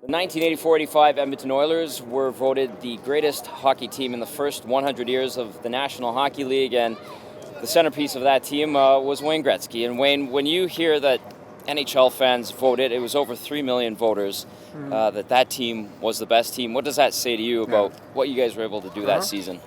The 1984-85 Edmonton Oilers were voted the greatest hockey team in the first 100 years of the National Hockey League, and the centerpiece of that team was Wayne Gretzky. And Wayne, when you hear that NHL fans voted, it was over 3 million voters, that team was the best team, what does that say to you about what you guys were able to do that season?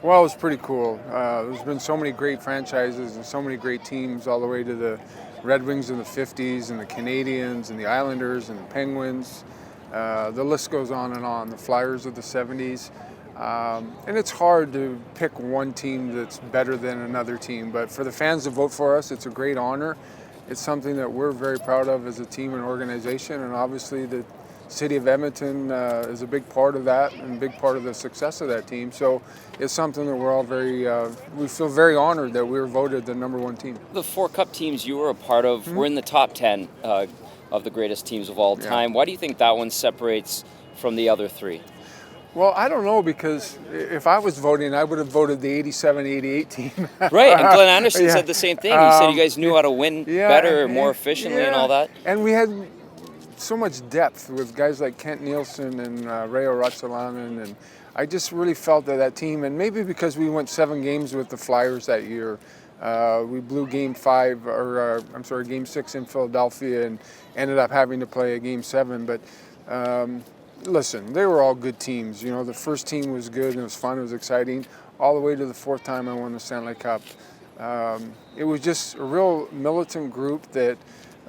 Well, it was pretty cool. There's been so many great franchises and so many great teams, all the way to the Red Wings in the 50s and the Canadiens and the Islanders and the Penguins. The list goes on and on. The Flyers of the 70s. And it's hard to pick one team that's better than another team. But for the fans to vote for us, it's a great honor. It's something that we're very proud of as a team and organization. And obviously the City of Edmonton is a big part of that and a big part of the success of that team. So it's something that we're all we feel very honored that we were voted the #1 team. The 4 Cup teams you were a part of were in the top 10 of the greatest teams of all time. Why do you think that one separates from the other 3? Well, I don't know, because if I was voting, I would have voted the 87-88 team. Right, and Glenn Anderson said the same thing. He said you guys knew how to win better, more efficiently, and all that. And we had so much depth with guys like Kent Nielsen and Reijo Ruotsalainen, and I just really felt that team, and maybe because we went 7 games with the Flyers that year, we blew Game 6 in Philadelphia and ended up having to play a Game 7, but listen, they were all good teams. You know, the first team was good and it was fun, it was exciting, all the way to the 4th time I won the Stanley Cup. It was just a real militant group that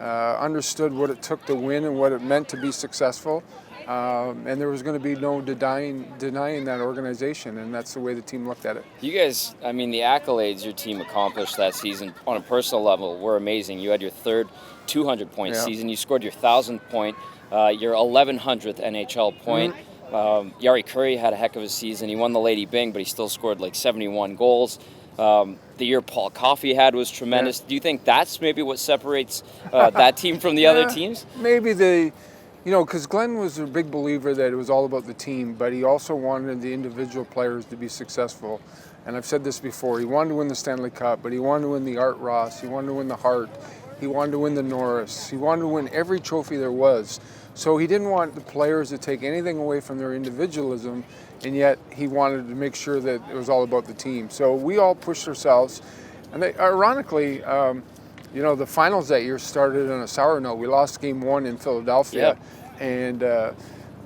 understood what it took to win and what it meant to be successful. And there was going to be no denying that organization, and that's the way the team looked at it. You guys, I mean, the accolades your team accomplished that season on a personal level were amazing. You had your 3rd 200-point season. You scored your 1,000th point, your 1,100th NHL point. Yari Curry had a heck of a season. He won the Lady Byng, but he still scored like 71 goals. The year Paul Coffey had was tremendous. Do you think that's maybe what separates that team from the other teams? Maybe because Glenn was a big believer that it was all about the team, but he also wanted the individual players to be successful. And I've said this before, he wanted to win the Stanley Cup, but he wanted to win the Art Ross, he wanted to win the Hart, he wanted to win the Norris, he wanted to win every trophy there was. So he didn't want the players to take anything away from their individualism, and yet he wanted to make sure that it was all about the team. So we all pushed ourselves, and ironically, the finals that year started on a sour note. We lost Game 1 in Philadelphia, and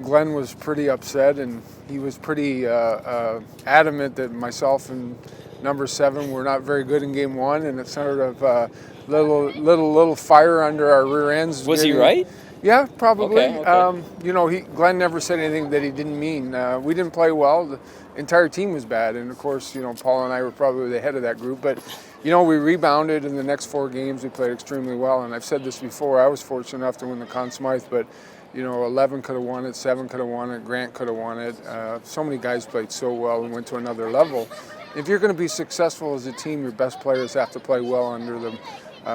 Glenn was pretty upset, and he was pretty adamant that myself and number 7 were not very good in Game 1, and it sort of little fire under our rear ends. Was he right? Yeah, probably. Okay. Glenn never said anything that he didn't mean. We didn't play well. The entire team was bad, and of course, Paul and I were probably the head of that group. But we rebounded in the next 4 games. We played extremely well, and I've said this before. I was fortunate enough to win the Conn Smythe, but 11 could have won it, 7 could have won it, Grant could have won it. So many guys played so well and went to another level. If you're going to be successful as a team, your best players have to play well under the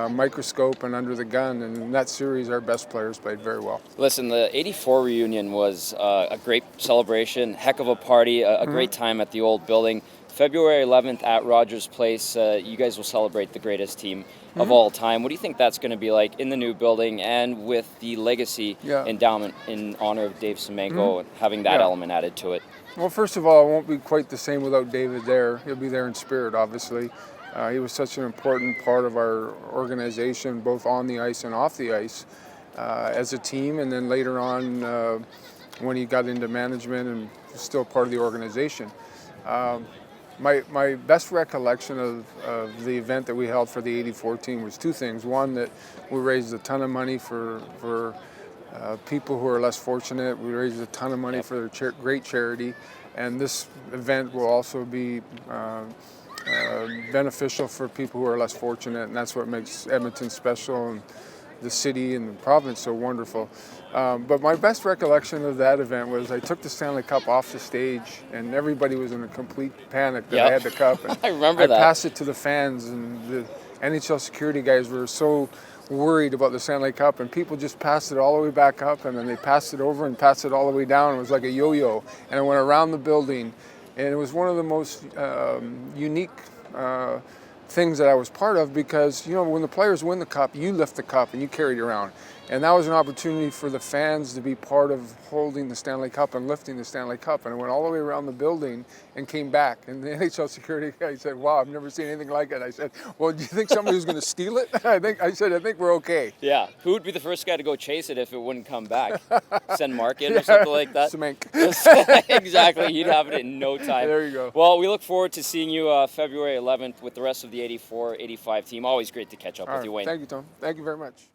microscope and under the gun, and in that series our best players played very well. Listen, the 84 reunion was a great celebration, heck of a party, a great time at the old building. February 11th at Rogers Place, you guys will celebrate the greatest team of all time. What do you think that's going to be like in the new building and with the legacy endowment in honor of Dave Semenko and having that element added to it? Well, first of all, it won't be quite the same without David there. He'll be there in spirit, obviously. He was such an important part of our organization, both on the ice and off the ice, as a team, and then later on when he got into management and still part of the organization. My best recollection of the event that we held for the 84 team was 2 things. One, that we raised a ton of money for people who are less fortunate. We raised a ton of money for a great charity, and this event will also be beneficial for people who are less fortunate, and that's what makes Edmonton special and the city and the province so wonderful. But my best recollection of that event was I took the Stanley Cup off the stage, and everybody was in a complete panic that I had the cup. And I remember that. I passed it to the fans, and the NHL security guys were so worried about the Stanley Cup, and people just passed it all the way back up, and then they passed it over and passed it all the way down. It was like a yo-yo, and it went around the building. And it was one of the most unique things that I was part of, because when the players win the cup, you lift the cup and you carry it around, and that was an opportunity for the fans to be part of holding the Stanley Cup and lifting the Stanley Cup, and it went all the way around the building and came back, and the NHL security guy said, "Wow, I've never seen anything like it." I said, "Well, do you think somebody was going to steal it?" I think we're okay. Yeah, who would be the first guy to go chase it if it wouldn't come back? Send Mark in or something like that? Smink. Exactly, you'd have it in no time. There you go. Well, we look forward to seeing you February 11th with the rest of the 84-85 team. Always great to catch up with you, Wayne. Thank you, Tom. Thank you very much.